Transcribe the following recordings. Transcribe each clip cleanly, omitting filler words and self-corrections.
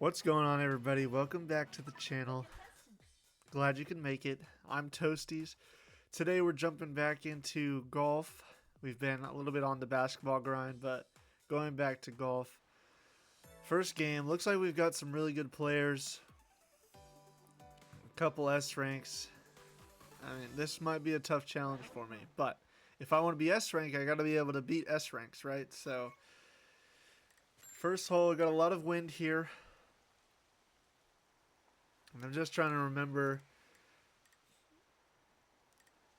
What's going on, everybody? Welcome back to the channel. Glad you can make it. I'm Toasties. Today we're jumping back into golf. We've been a little bit on the basketball grind, but going back to golf. First game, looks like we've got some really good players. A couple S ranks. I mean, this might be a tough challenge for me, but if I want to be S rank, I got to be able to beat S ranks, right? So, first hole, got a lot of wind here. And I'm just trying to remember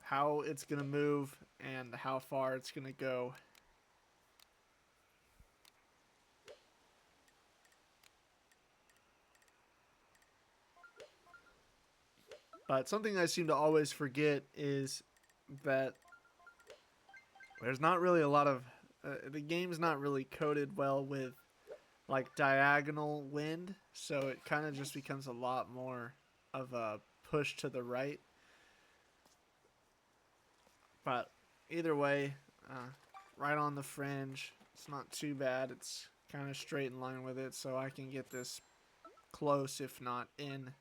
how it's going to move and how far it's going to go. But something I seem to always forget is that there's not really a lot of... the game's not really coded well with like diagonal wind, so it kind of just becomes a lot more of a push to the right. But either way, right on the fringe. It's not too bad. It's kind of straight in line with it, so I can get this close, if not in.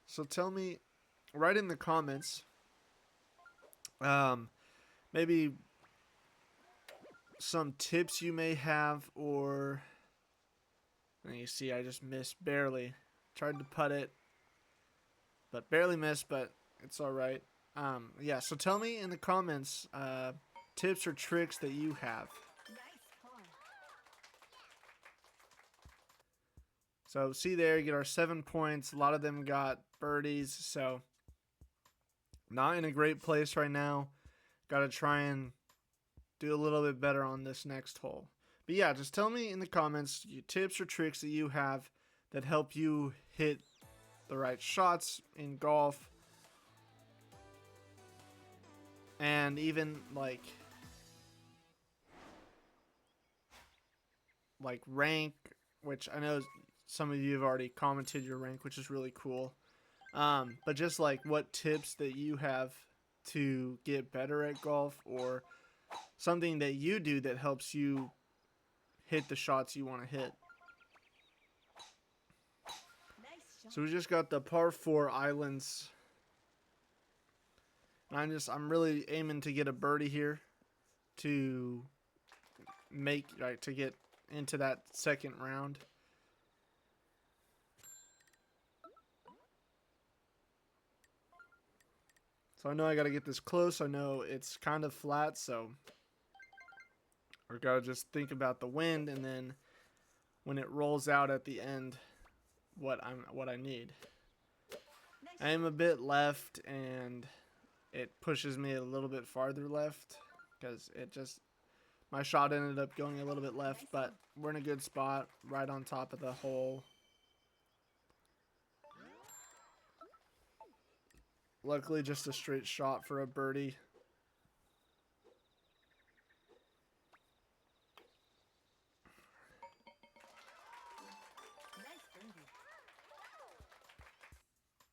So tell me, write in the comments, maybe some tips you may have, or... And you see I just missed barely. Tried to putt it, but barely missed, but it's alright. Yeah, so tell me in the comments tips or tricks that you have. So see there, you get our 7 points. A lot of them got birdies, so not in a great place right now. Got to try and do a little bit better on this next hole. But yeah, just tell me in the comments your tips or tricks that you have that help you hit the right shots in golf. And even like rank, which I know some of you have already commented your rank, which is really cool. But just like what tips that you have to get better at golf, or something that you do that helps you hit the shots you want to hit. So we just got the par 4 islands. And I'm really aiming to get a birdie here to to get into that second round. So I know I got to get this close. I know it's kind of flat, so I got to just think about the wind, and then when it rolls out at the end, what I need. I am a bit left, and it pushes me a little bit farther left because my shot ended up going a little bit left, but we're in a good spot right on top of the hole. Luckily, just a straight shot for a birdie.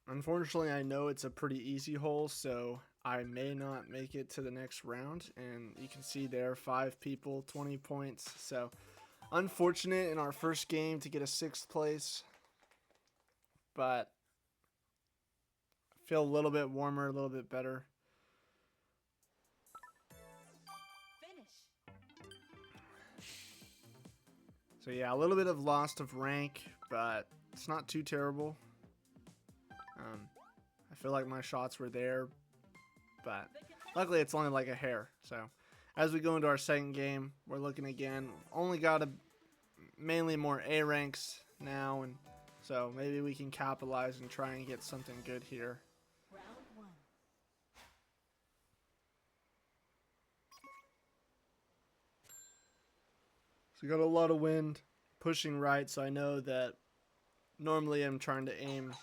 Unfortunately, I know it's a pretty easy hole, so I may not make it to the next round. And you can see there, 5 people, 20 points. So, unfortunate in our first game to get a 6th place. But I feel a little bit warmer, a little bit better. So yeah, a little bit of loss of rank, but it's not too terrible. I feel like my shots were there, but luckily it's only like a hair. So as we go into our second game, we're looking again. Only got mainly more A ranks now, and so maybe we can capitalize and try and get something good here. So we got a lot of wind pushing right, so I know that normally I'm trying to aim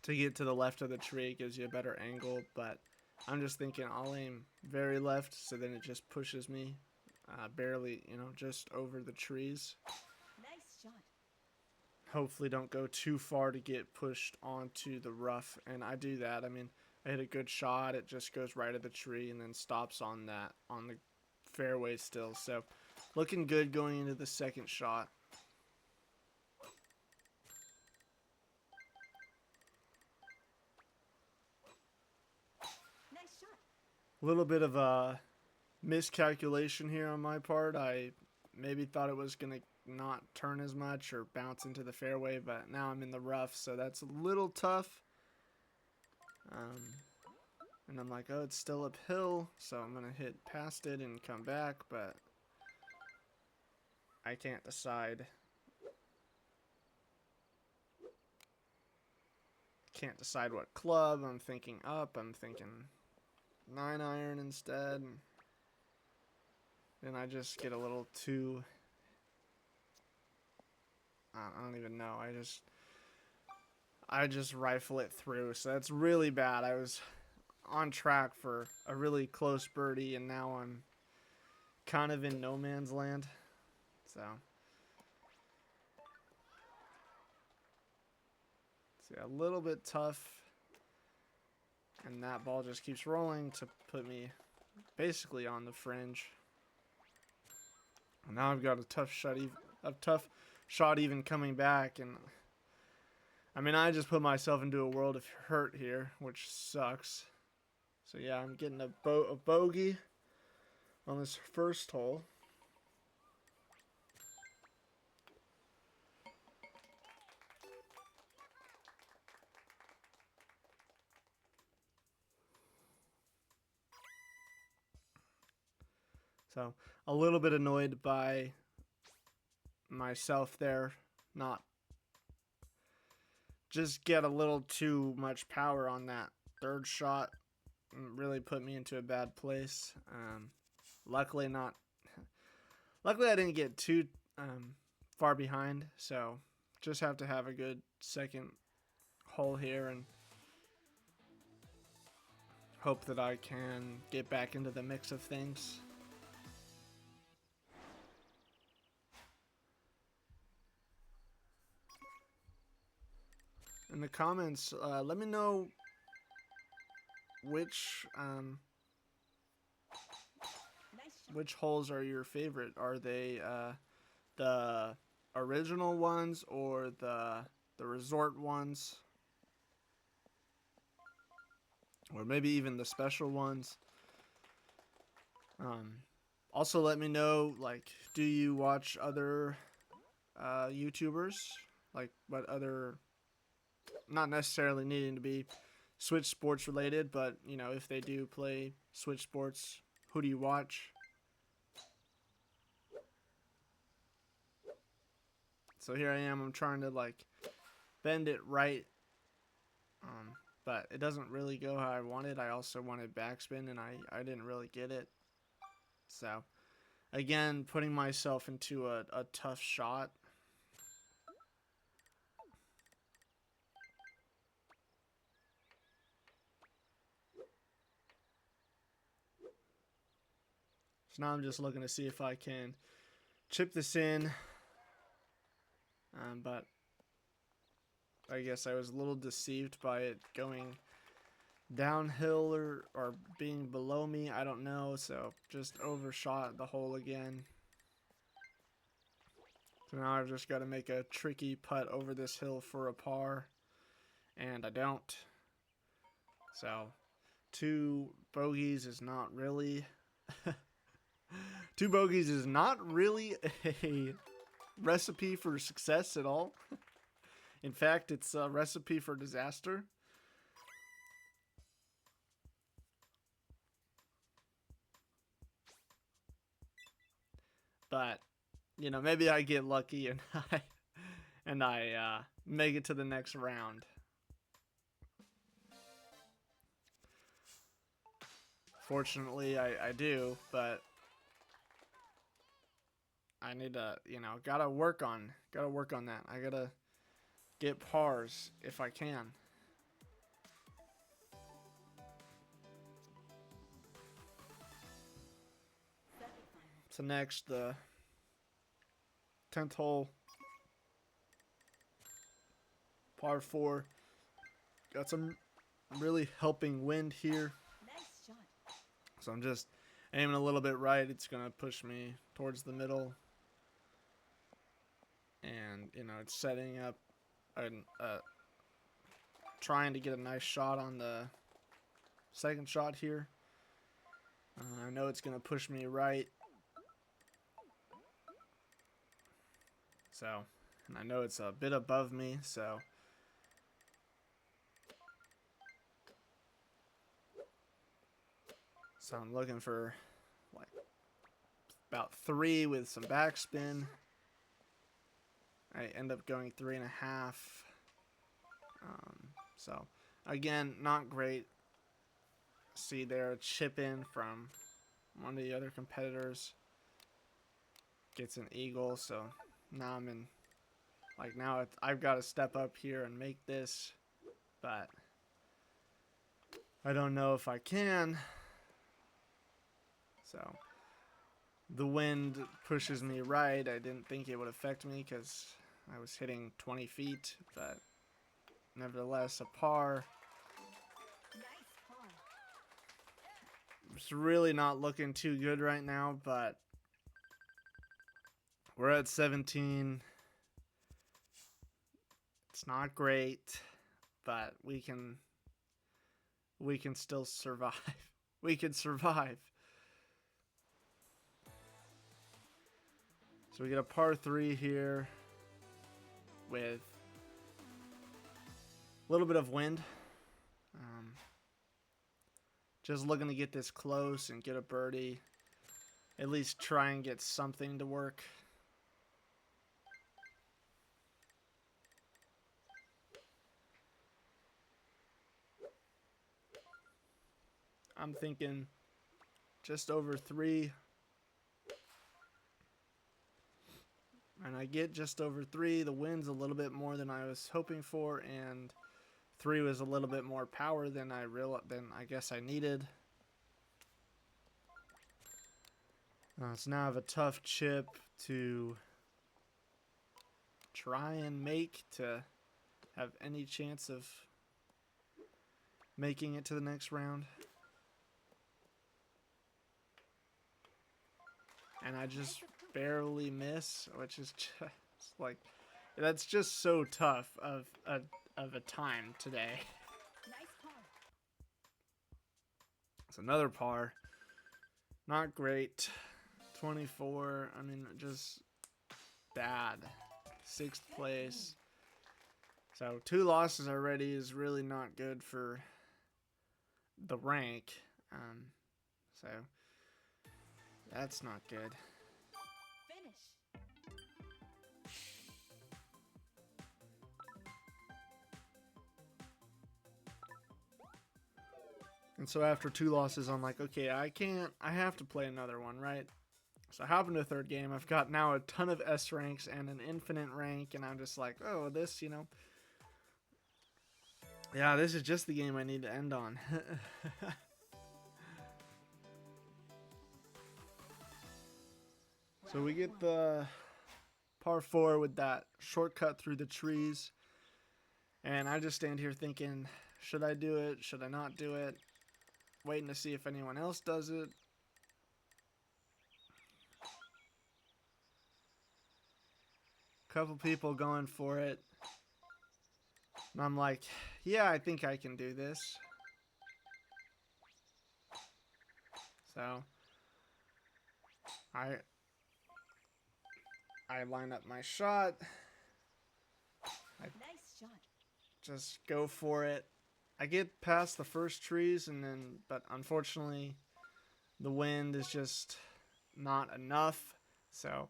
to get to the left of the tree. It gives you a better angle, but I'm just thinking I'll aim very left, so then it just pushes me barely, just over the trees. Nice shot. Hopefully don't go too far to get pushed onto the rough, and I do that. I mean, I hit a good shot, it just goes right at the tree and then stops on the fairway still. So looking good going into the second shot. Nice shot. A little bit of a miscalculation here on my part. I maybe thought it was going to not turn as much or bounce into the fairway, but now I'm in the rough, so that's a little tough. And I'm like, oh, it's still uphill, so I'm going to hit past it and come back, but I can't decide. Can't decide what club. I'm thinking up. I'm thinking 9-iron instead. And I just get a little too... I don't even know. I just rifle it through. So that's really bad. I was on track for a really close birdie, and now I'm kind of in no man's land. So, see, a little bit tough, and that ball just keeps rolling to put me basically on the fringe. And now I've got a tough shot even coming back, and I mean, I just put myself into a world of hurt here, which sucks. So yeah, I'm getting a bogey on this first hole. So a little bit annoyed by myself there, not just get a little too much power on that third shot. Really put me into a bad place. Luckily I didn't get too far behind, so just have to have a good second hole here and hope that I can get back into the mix of things. In the comments, let me know which holes are your favorite. Are they the original ones or the resort ones, or maybe even the special ones? Also, let me know, like, do you watch other YouTubers? Like, what other, not necessarily needing to be Switch Sports related, but, you know, if they do play Switch Sports, who do you watch? So here I am, I'm trying to, like, bend it right, but it doesn't really go how I wanted. I also wanted backspin, and I didn't really get it. So, again, putting myself into a tough shot. So now I'm just looking to see if I can chip this in. But I guess I was a little deceived by it going downhill or being below me. I don't know. So just overshot the hole again. So now I've just got to make a tricky putt over this hill for a par. And I don't. So 2 bogeys is not really... 2 bogeys is not really a recipe for success at all. In fact, it's a recipe for disaster. But, you know, maybe I get lucky and I make it to the next round. Fortunately, I do, but I need to, you know, gotta work on that. I gotta get pars if I can. So next, the 10th hole, par 4. Got some really helping wind here. Nice shot. So I'm just aiming a little bit right, it's going to push me towards the middle. And, you know, it's setting up, trying to get a nice shot on the second shot here. I know it's going to push me right. So, and I know it's a bit above me, so. So I'm looking for like about 3 with some backspin. I end up going 3.5. So again, not great. See there, a chip in from one of the other competitors. Gets an eagle, so now I'm in, like now I've got to step up here and make this, but I don't know if I can. So the wind pushes me right. I didn't think it would affect me because I was hitting 20 feet, but nevertheless a par. It's really not looking too good right now, but we're at 17. It's not great, but we can still survive. We can survive. So we get a par 3 here with a little bit of wind. Just looking to get this close and get a birdie. At least try and get something to work. I'm thinking just over 3. And I get just over 3. The wind's a little bit more than I was hoping for, and 3 was a little bit more power than I guess I needed. So now I have a tough chip to try and make to have any chance of making it to the next round. And I just barely miss, which is just like, that's just so tough of a time today. Nice par. It's another par. Not great. 24. I mean, just bad. 6th place. So 2 losses already is really not good for the rank. So that's not good. And so after 2 losses, I'm like, okay, I have to play another one, right? So I hop into a 3rd game. I've got now a ton of S ranks and an infinite rank, and I'm just like, oh, this, you know. Yeah, this is just the game I need to end on. So we get the par 4 with that shortcut through the trees. And I just stand here thinking, should I do it? Should I not do it? Waiting to see if anyone else does it. Couple people going for it. And I'm like, yeah, I think I can do this. So I line up my shot. Nice shot. Just go for it. I get past the first trees, but unfortunately the wind is just not enough. So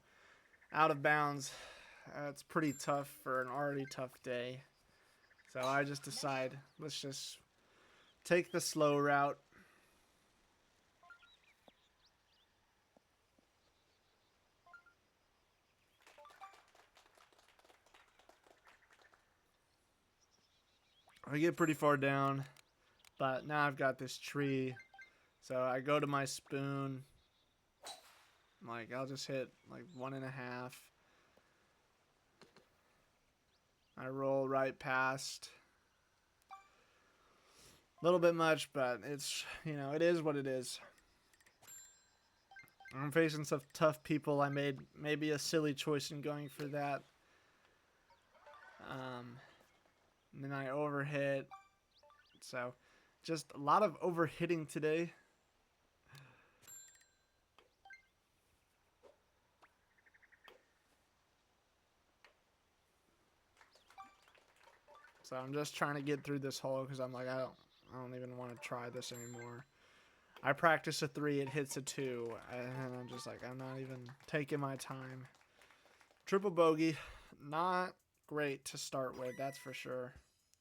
out of bounds. It's pretty tough for an already tough day. So I just decide, let's just take the slow route. I get pretty far down, but now I've got this tree. So I go to my spoon. Like, I'll just hit like 1.5. I roll right past. A little bit much, but it's, you know, it is what it is. I'm facing some tough people. I made maybe a silly choice in going for that. And then I overhit. So, just a lot of overhitting today. So I'm just trying to get through this hole because I'm like, I don't even want to try this anymore. I practice a 3, it hits a 2, and I'm just like, I'm not even taking my time. Triple bogey, not great to start with, that's for sure.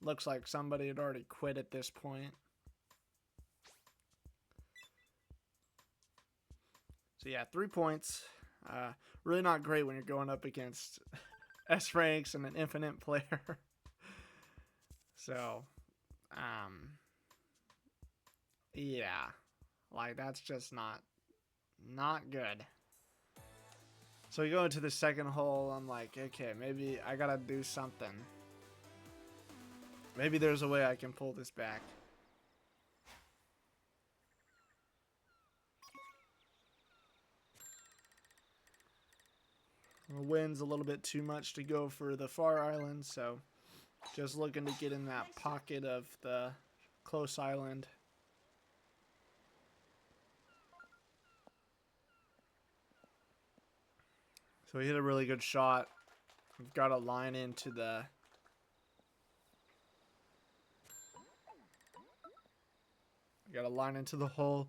Looks like somebody had already quit at this point. So yeah, 3 points. Really not great when you're going up against S ranks and an infinite player. So, yeah, like that's just not good. So we go into the second hole. I'm like, okay, maybe I gotta do something. Maybe there's a way I can pull this back. The wind's a little bit too much to go for the far island, so just looking to get in that pocket of the close island. So we hit a really good shot. We've got a line into the... got a line into the hole.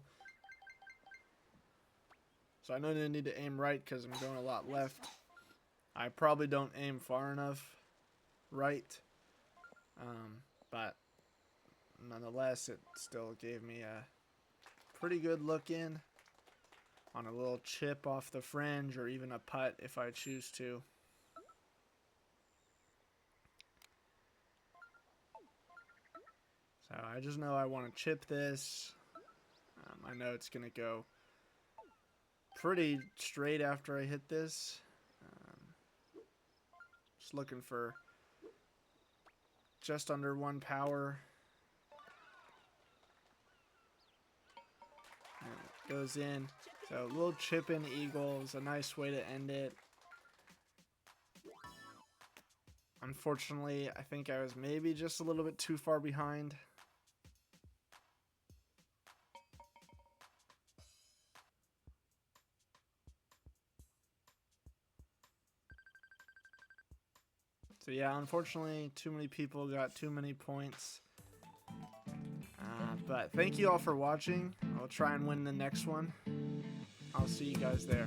So I know I need to aim right because I'm going a lot left. I probably don't aim far enough right. But nonetheless, it still gave me a pretty good look in on a little chip off the fringe or even a putt if I choose to. So I just know I want to chip this. I know it's going to go pretty straight after I hit this. Just looking for just under 1 power. And it goes in. So a little chip in eagle is a nice way to end it. Unfortunately, I think I was maybe just a little bit too far behind. So yeah, unfortunately, too many people got too many points. But thank you all for watching. I'll try and win the next one. I'll see you guys there.